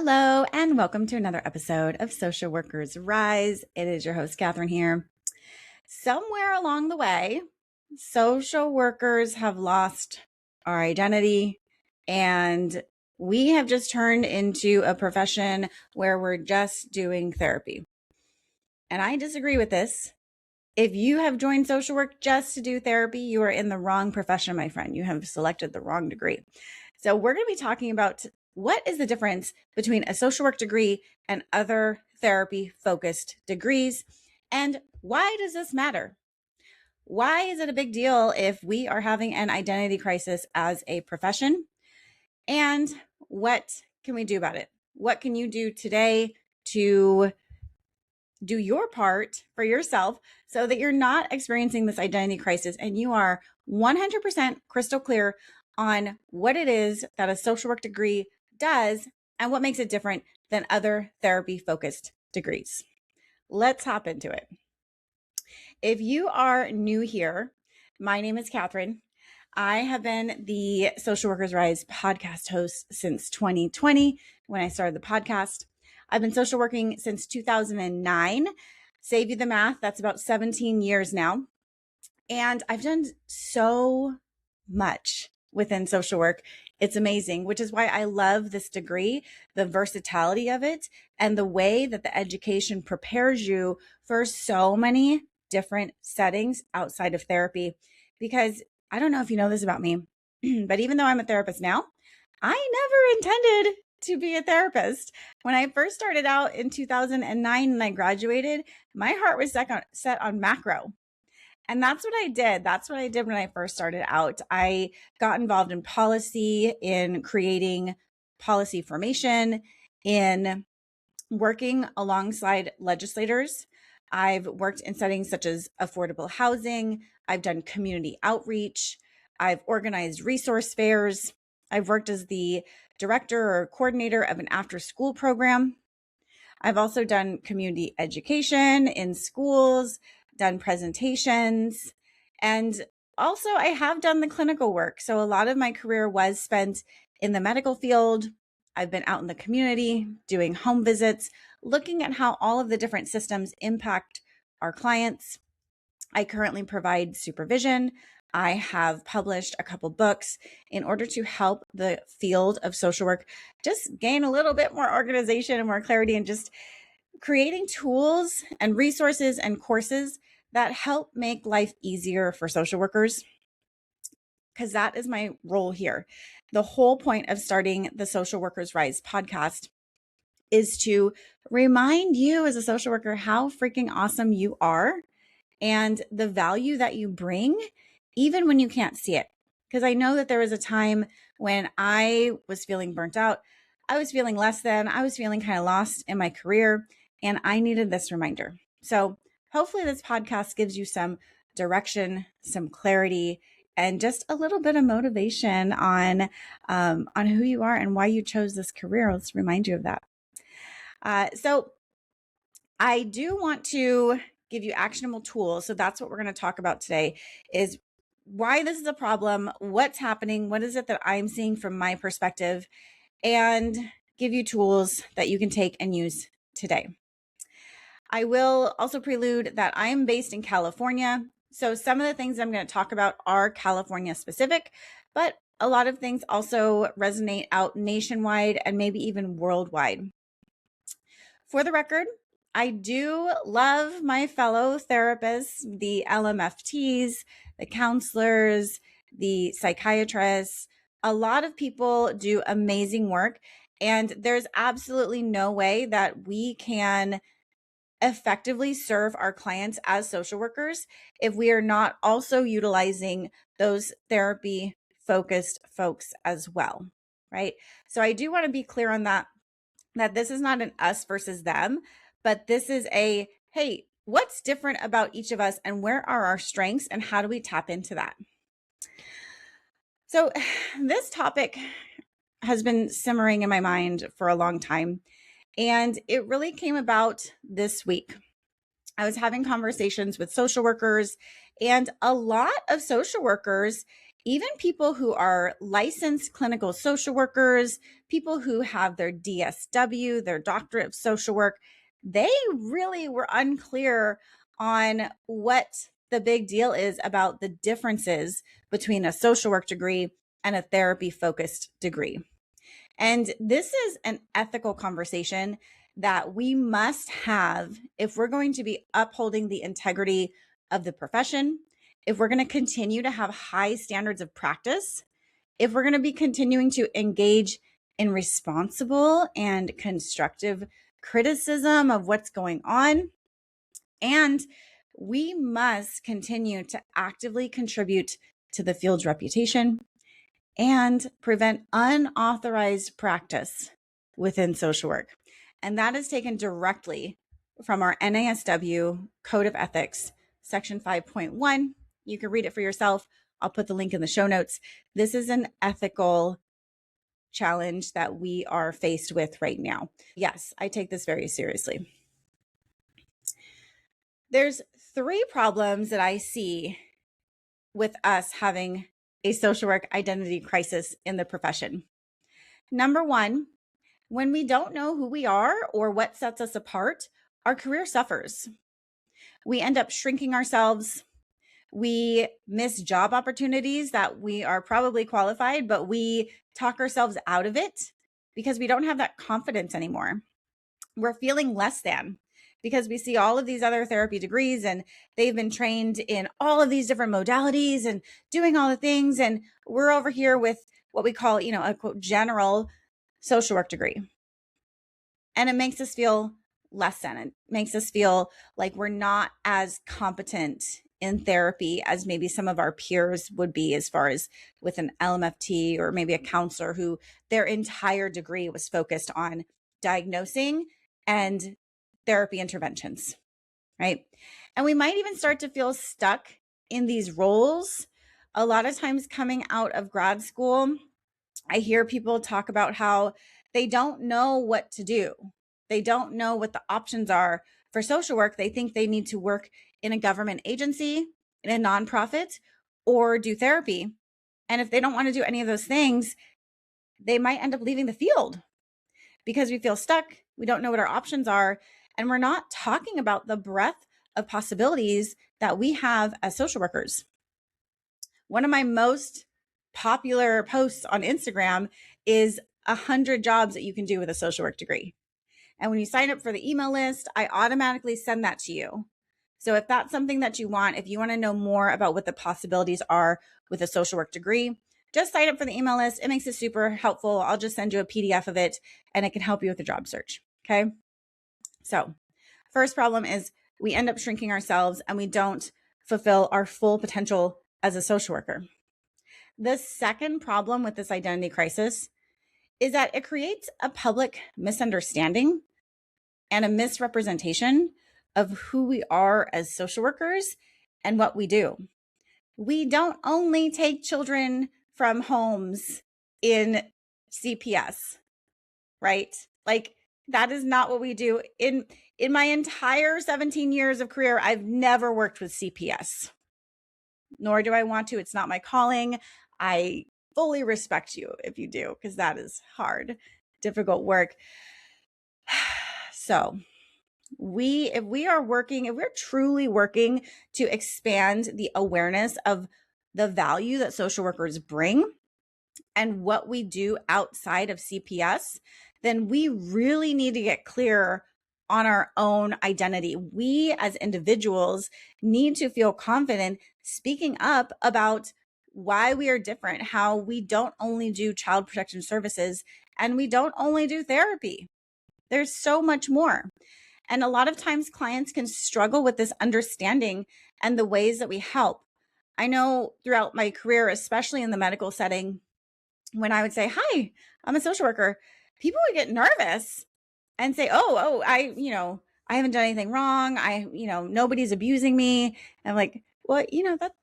Hello, and welcome to another episode of Social Workers Rise. It is your host, Catherine, here. Somewhere along the way, social workers have lost our identity, and we have just turned into a profession where we're just doing therapy. And I disagree with this. If you have joined social work just to do therapy, you are in the wrong profession, my friend. You have selected the wrong degree. So we're going to be talking about what is the difference between a social work degree and other therapy-focused degrees, and why does this matter? Why is it a big deal if we are having an identity crisis as a profession? And what can we do about it? What can you do today to do your part for yourself so that you're not experiencing this identity crisis and you are 100% crystal clear on what it is that a social work degree does and what makes it different than other therapy focused degrees. Let's hop into it. If you are new here, my name is Catherine. I have been the Social Workers Rise podcast host since 2020 when I started the podcast. I've been social working since 2009. Save you the math, that's about 17 years now. And I've done so much within social work. It's amazing, which is why I love this degree, the versatility of it, and the way that the education prepares you for so many different settings outside of therapy. Because I don't know if you know this about me, but even though I'm a therapist now, I never intended to be a therapist. When I first started out in 2009 and I graduated, my heart was set on macro. And that's what I did. That's what I did when I first started out. I got involved in policy, in creating policy formation, in working alongside legislators. I've worked in settings such as affordable housing. I've done community outreach. I've organized resource fairs. I've worked as the director or coordinator of an after-school program. I've also done community education in schools, done presentations, and also I have done the clinical work. So a lot of my career was spent in the medical field. I've been out in the community doing home visits, looking at how all of the different systems impact our clients. I currently provide supervision. I have published a couple books in order to help the field of social work just gain a little bit more organization and more clarity, and just creating tools and resources and courses that help make life easier for social workers, because that is my role here. The whole point of starting the Social Workers Rise podcast is to remind you as a social worker how freaking awesome you are and the value that you bring, even when you can't see it. Because I know that there was a time when I was feeling burnt out. I was feeling less than, I was feeling kind of lost in my career, and I needed this reminder. So hopefully this podcast gives you some direction, some clarity, and just a little bit of motivation on who you are and why you chose this career. Let's remind you of that. So I do want to give you actionable tools. So that's what we're going to talk about today, is why this is a problem, what's happening, what is it that I'm seeing from my perspective, and give you tools that you can take and use today. I will also prelude that I am based in California. So some of the things I'm going to talk about are California specific, but a lot of things also resonate out nationwide and maybe even worldwide. For the record, I do love my fellow therapists, the LMFTs, the counselors, the psychiatrists. A lot of people do amazing work, and there's absolutely no way that we can effectively serve our clients as social workers if we are not also utilizing those therapy focused folks as well, right? So I do want to be clear on that this is not an us versus them, but this is a, hey, what's different about each of us and where are our strengths and how do we tap into that? So this topic has been simmering in my mind for a long time, and it really came about this week. I was having conversations with social workers, and a lot of social workers Even people who are licensed clinical social workers, people who have their DSW, their doctorate of social work, they really were unclear on what the big deal is about the differences between a social work degree and a therapy focused degree. And this is an ethical conversation that we must have if we're going to be upholding the integrity of the profession, if we're going to continue to have high standards of practice, if we're going to be continuing to engage in responsible and constructive criticism of what's going on. And we must continue to actively contribute to the field's reputation and prevent unauthorized practice within social work. And that is taken directly from our NASW Code of Ethics, Section 5.1. You can read it for yourself. I'll put the link in the show notes. This is an ethical challenge that we are faced with right now. Yes, I take this very seriously. There's 3 problems that I see with us having a social work identity crisis in the profession. Number 1, when we don't know who we are or what sets us apart, our career suffers. We end up shrinking ourselves. We miss job opportunities that we are probably qualified, but we talk ourselves out of it because we don't have that confidence anymore. We're feeling less than because we see all of these other therapy degrees and they've been trained in all of these different modalities and doing all the things. And we're over here with what we call, a quote, general social work degree. And it makes us feel less than. It makes us feel like we're not as competent in therapy as maybe some of our peers would be, as far as with an LMFT or maybe a counselor who their entire degree was focused on diagnosing and therapy interventions, right? And we might even start to feel stuck in these roles. A lot of times coming out of grad school, I hear people talk about how they don't know what to do. They don't know what the options are for social work. They think they need to work in a government agency, in a nonprofit, or do therapy. And if they don't want to do any of those things, they might end up leaving the field because we feel stuck. We don't know what our options are. And we're not talking about the breadth of possibilities that we have as social workers. One of my most popular posts on Instagram is 100 jobs that you can do with a social work degree. And when you sign up for the email list, I automatically send that to you. So if that's something that you want, if you want to know more about what the possibilities are with a social work degree, just sign up for the email list. It makes it super helpful. I'll just send you a PDF of it and it can help you with the job search. Okay. So first problem is we end up shrinking ourselves and we don't fulfill our full potential as a social worker. The second problem with this identity crisis is that it creates a public misunderstanding and a misrepresentation of who we are as social workers and what we do. We don't only take children from homes in CPS, right? Like that is not what we do. In my entire 17 years of career, I've never worked with CPS, nor do I want to. It's not my calling. I fully respect you if you do, because that is hard, difficult work. So if we're truly working to expand the awareness of the value that social workers bring and what we do outside of CPS, then we really need to get clear on our own identity. We as individuals need to feel confident speaking up about why we are different, how we don't only do child protection services and we don't only do therapy. There's so much more. And a lot of times clients can struggle with this understanding and the ways that we help. I know throughout my career, especially in the medical setting, when I would say, "Hi, I'm a social worker," people would get nervous and say, I haven't done anything wrong. Nobody's abusing me. And I'm like, well,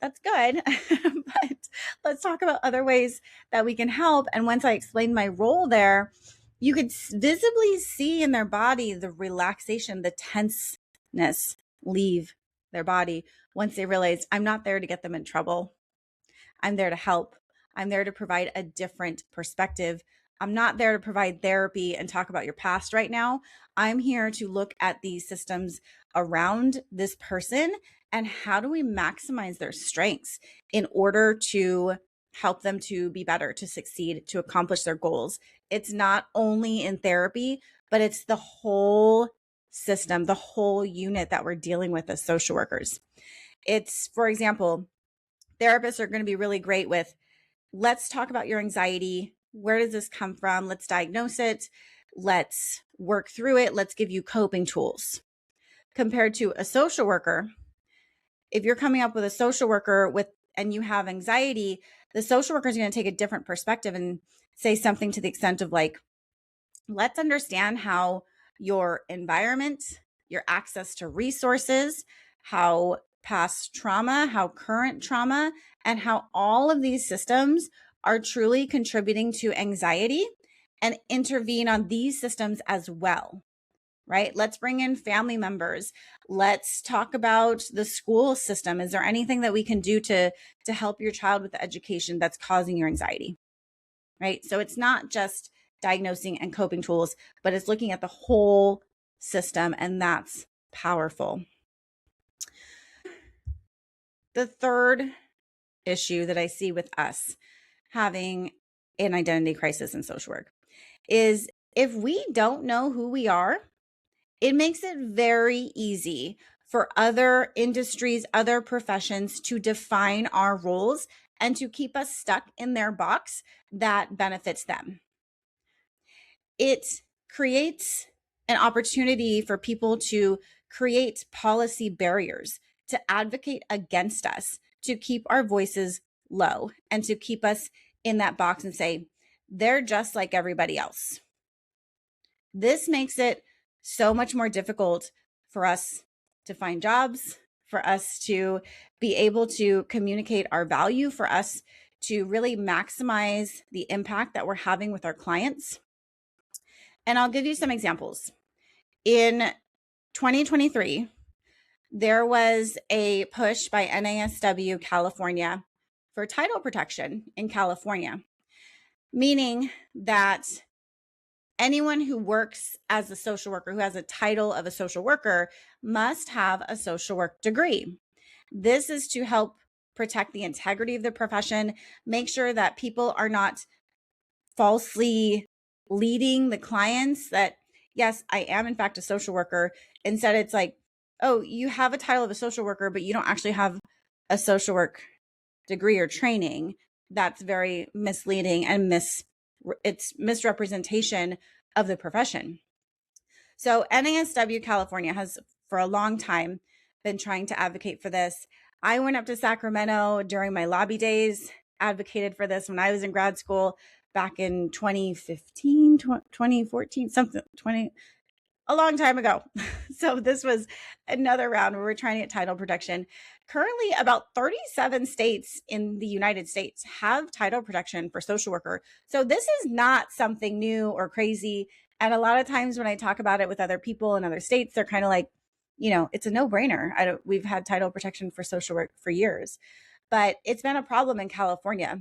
that's good. But let's talk about other ways that we can help. And once I explained my role there, you could visibly see in their body the relaxation, the tenseness leave their body once they realize I'm not there to get them in trouble. I'm there to help. I'm there to provide a different perspective. I'm not there to provide therapy and talk about your past right now. I'm here to look at these systems around this person and how do we maximize their strengths in order to help them to be better, to succeed, to accomplish their goals. It's not only in therapy, but it's the whole system, the whole unit that we're dealing with as social workers. It's, for example, therapists are going to be really great with, let's talk about your anxiety. Where does this come from? Let's diagnose it. Let's work through it. Let's give you coping tools. Compared to a social worker, if you're coming up with a social worker and you have anxiety, the social worker is going to take a different perspective and say something to the extent of like, let's understand how your environment, your access to resources, how past trauma, how current trauma, and how all of these systems are truly contributing to anxiety, and intervene on these systems as well, right? Let's bring in family members. Let's talk about the school system. Is there anything that we can do to help your child with the education that's causing your anxiety, right? So it's not just diagnosing and coping tools, but it's looking at the whole system, and that's powerful. The third issue that I see with us having an identity crisis in social work is if we don't know who we are, it makes it very easy for other industries, other professions to define our roles and to keep us stuck in their box that benefits them. It creates an opportunity for people to create policy barriers, to advocate against us, to keep our voices low, and to keep us in that box and say, they're just like everybody else. This makes it so much more difficult for us to find jobs, for us to be able to communicate our value, for us to really maximize the impact that we're having with our clients. And I'll give you some examples. In 2023, there was a push by NASW California for title protection in California, meaning that anyone who works as a social worker, who has a title of a social worker, must have a social work degree. This is to help protect the integrity of the profession, make sure that people are not falsely leading the clients that, yes, I am in fact a social worker. Instead, it's like, oh, you have a title of a social worker, but you don't actually have a social work degree or training. That's very misleading and it's misrepresentation of the profession. So NASW California has for a long time been trying to advocate for this. I went up to Sacramento during my lobby days, advocated for this when I was in grad school back in 2015, 2014, a long time ago. So this was another round where we're trying to get title protection. Currently, about 37 states in the United States have title protection for social worker. So this is not something new or crazy. And a lot of times when I talk about it with other people in other states, they're kind of like, it's a no-brainer. We've had title protection for social work for years, but it's been a problem in California.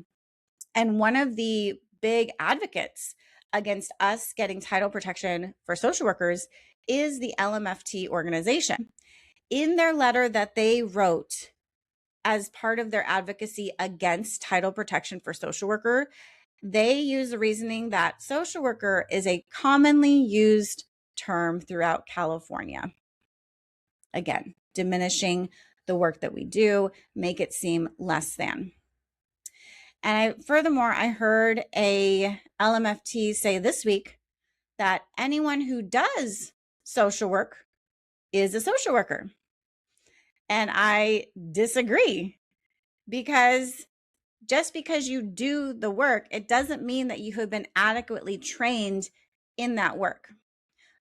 And one of the big advocates against us getting title protection for social workers is the LMFT organization. In their letter that they wrote as part of their advocacy against title protection for social worker, they use the reasoning that social worker is a commonly used term throughout California. Again, diminishing the work that we do, make it seem less than. And furthermore, I heard a LMFT say this week that anyone who does social work is a social worker. And I disagree, because just because you do the work, it doesn't mean that you have been adequately trained in that work.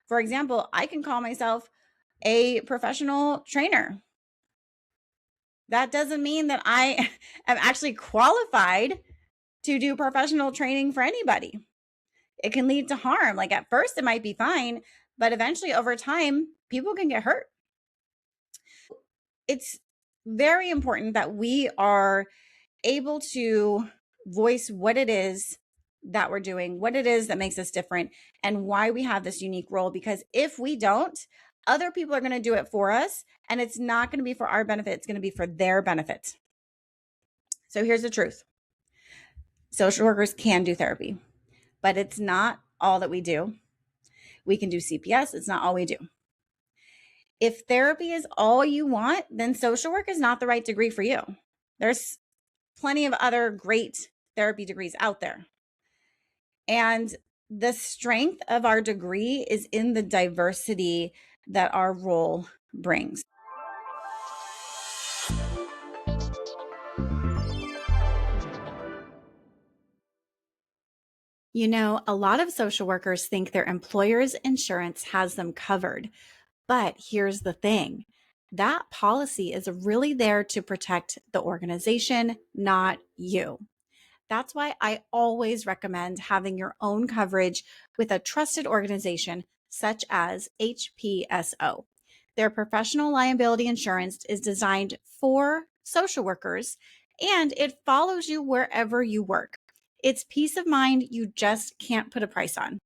For example, I can call myself a professional trainer. That doesn't mean that I am actually qualified to do professional training for anybody. It can lead to harm. Like at first it might be fine, but eventually over time, people can get hurt. It's very important that we are able to voice what it is that we're doing, what it is that makes us different, and why we have this unique role. Because if we don't, other people are going to do it for us, and it's not going to be for our benefit. It's going to be for their benefit. So here's the truth. Social workers can do therapy, but it's not all that we do. We can do CPS. It's not all we do. If therapy is all you want, then social work is not the right degree for you. There's plenty of other great therapy degrees out there. And the strength of our degree is in the diversity that our role brings. You know, a lot of social workers think their employer's insurance has them covered. But here's the thing, that policy is really there to protect the organization, not you. That's why I always recommend having your own coverage with a trusted organization such as HPSO. Their professional liability insurance is designed for social workers and it follows you wherever you work. It's peace of mind you just can't put a price on.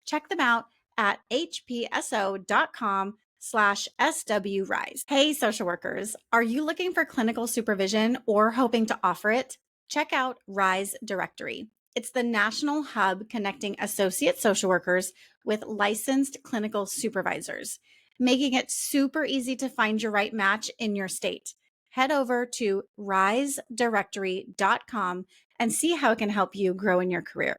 Check them out at hpso.com/swrise. Hey, social workers, are you looking for clinical supervision or hoping to offer it? Check out Rise Directory. It's the national hub connecting associate social workers with licensed clinical supervisors, making it super easy to find your right match in your state. Head over to risedirectory.com and see how it can help you grow in your career.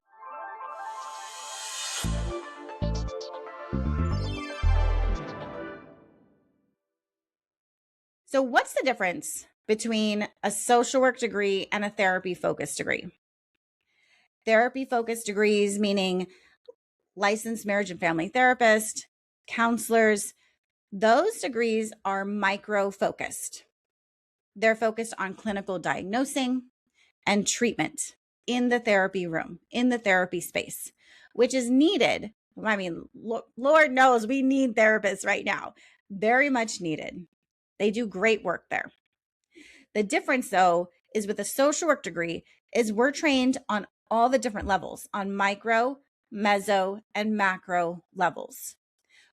So what's the difference between a social work degree and a therapy-focused degree? Therapy-focused degrees, meaning licensed marriage and family therapist, counselors, those degrees are micro-focused. They're focused on clinical diagnosing and treatment in the therapy room, in the therapy space, which is needed. I mean, Lord knows we need therapists right now. Very much needed. They do great work there. The difference, though, is with a social work degree is we're trained on all the different levels, on micro, meso, and macro levels.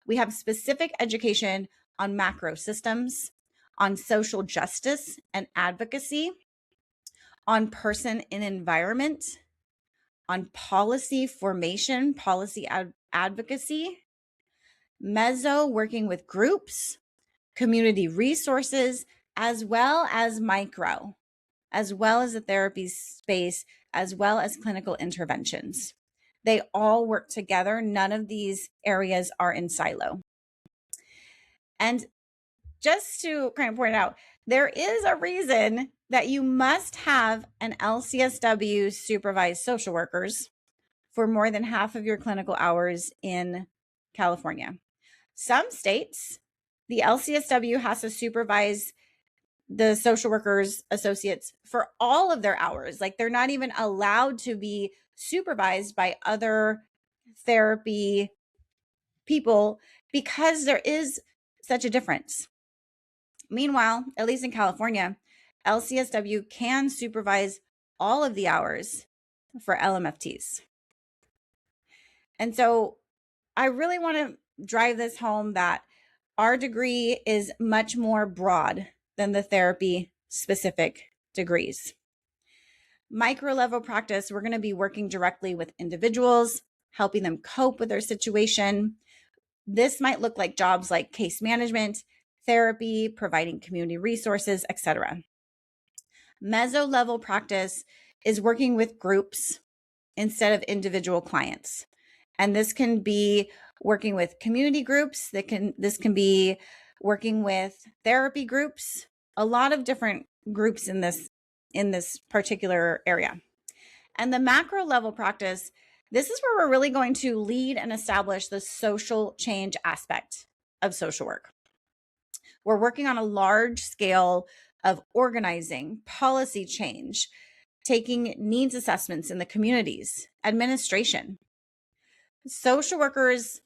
We have specific education on macro systems, on social justice and advocacy, on person and environment, on policy formation, policy advocacy, meso, working with groups, community resources, as well as micro, as well as the therapy space, as well as clinical interventions. They all work together. None of these areas are in silo. And just to kind of point out, there is a reason that you must have an LCSW supervised social workers for more than half of your clinical hours in California. Some states, the LCSW has to supervise the social workers associates for all of their hours. Like they're not even allowed to be supervised by other therapy people because there is such a difference. Meanwhile, at least in California, LCSW can supervise all of the hours for LMFTs. And so I really want to drive this home that our degree is much more broad than the therapy specific degrees. Micro level practice, we're going to be working directly with individuals, helping them cope with their situation. This might look like jobs like case management, therapy, providing community resources, etc. Meso level practice is working with groups instead of individual clients. And this can be working with community groups. This can be working with therapy groups, a lot of different groups in this particular area. And the macro level practice, this is where we're really going to lead and establish the social change aspect of social work. We're working on a large scale of organizing, policy change, taking needs assessments in the communities, administration. Social workers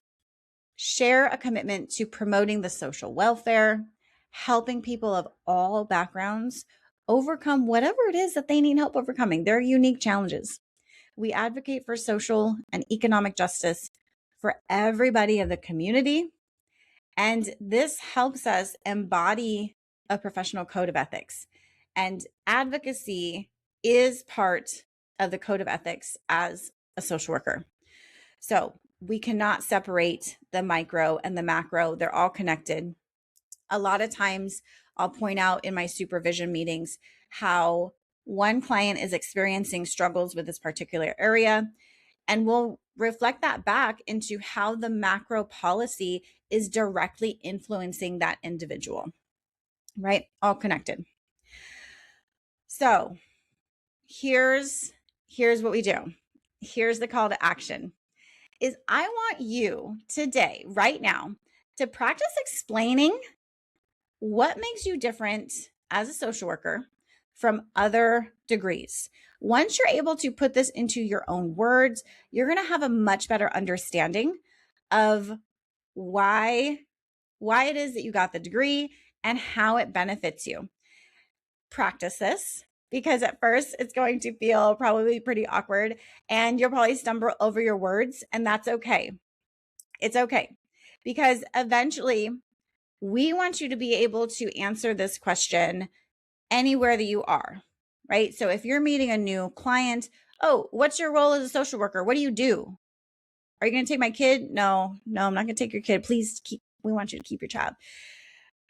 share a commitment to promoting the social welfare, helping people of all backgrounds overcome whatever it is that they need help overcoming, their unique challenges. We advocate for social and economic justice for everybody of the community. And this helps us embody a professional code of ethics. And advocacy is part of the code of ethics as a social worker. So we cannot separate the micro and the macro. They're all connected. A lot of times I'll point out in my supervision meetings how one client is experiencing struggles with this particular area, and we'll reflect that back into how the macro policy is directly influencing that individual, right? All connected. So here's what we do. Here's the call to action is I want you today, right now, to practice explaining what makes you different as a social worker from other degrees. Once you're able to put this into your own words, you're going to have a much better understanding of why it is that you got the degree and how it benefits you. Practice this, because at first it's going to feel probably pretty awkward and you'll probably stumble over your words, and that's okay. It's okay, because eventually we want you to be able to answer this question anywhere that you are, right? So if you're meeting a new client, oh, what's your role as a social worker? What do you do? Are you going to take my kid? No, I'm not going to take your kid. Please we want you to keep your child.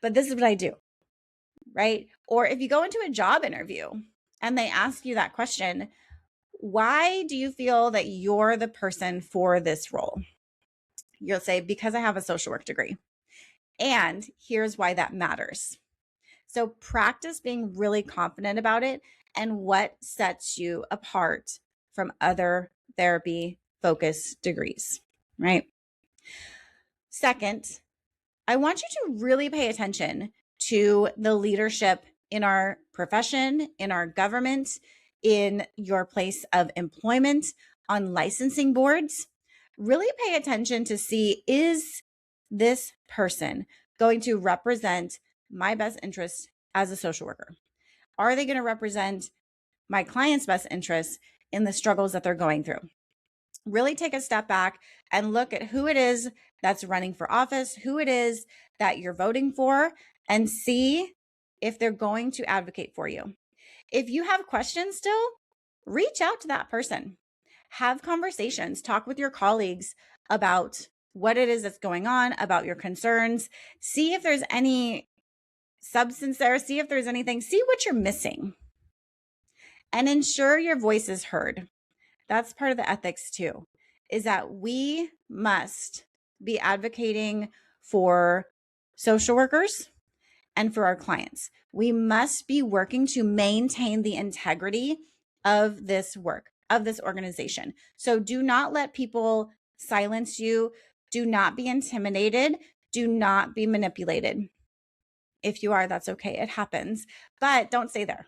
But this is what I do, right? Or if you go into a job interview and they ask you that question, why do you feel that you're the person for this role? You'll say, because I have a social work degree. And here's why that matters. So practice being really confident about it and what sets you apart from other therapy focused degrees, right? Second, I want you to really pay attention to the leadership in our profession, in our government, in your place of employment, on licensing boards. Really pay attention to see, is this person going to represent my best interest as a social worker? Are they going to represent my client's best interests in the struggles that they're going through? Really take a step back and look at who it is that's running for office, who it is that you're voting for, and see if they're going to advocate for you. If you have questions still, reach out to that person. Have conversations, talk with your colleagues about what it is that's going on, about your concerns. See if there's any substance there, see if there's anything, see what you're missing, and ensure your voice is heard. That's part of the ethics too, is that we must be advocating for social workers and for our clients. We must be working to maintain the integrity of this work, of this organization. So do not let people silence you. Do not be intimidated. Do not be manipulated. If you are, that's okay. It happens, but don't stay there,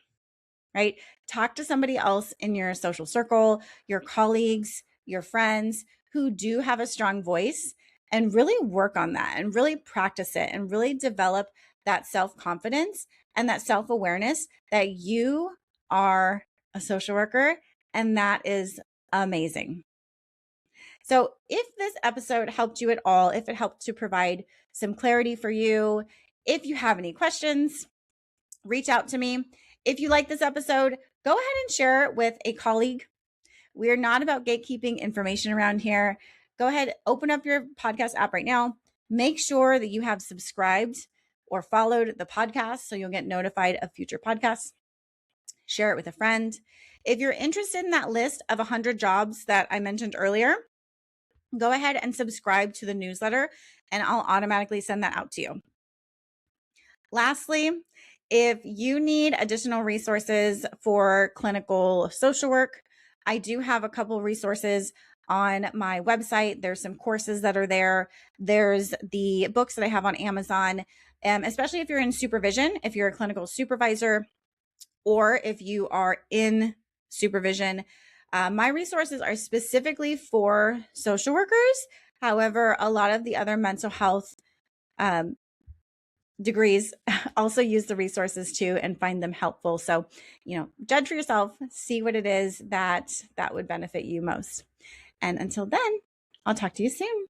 right? Talk to somebody else in your social circle, your colleagues, your friends who do have a strong voice, and really work on that and really practice it and really develop that self-confidence and that self-awareness that you are a social worker, and that is amazing. So if this episode helped you at all, if it helped to provide some clarity for you, if you have any questions, reach out to me. If you like this episode, go ahead and share it with a colleague. We're not about gatekeeping information around here. Go ahead, open up your podcast app right now. Make sure that you have subscribed or followed the podcast so you'll get notified of future podcasts. Share it with a friend. If you're interested in that list of 100 jobs that I mentioned earlier, go ahead and subscribe to the newsletter and I'll automatically send that out to you. Lastly, if you need additional resources for clinical social work, I do have a couple resources on my website. There's some courses that are there. There's the books that I have on Amazon, especially if you're in supervision, if you're a clinical supervisor, or if you are in supervision. My resources are specifically for social workers. However, a lot of the other mental health degrees also use the resources too and find them helpful. So, judge for yourself, see what it is that would benefit you most. And until then, I'll talk to you soon.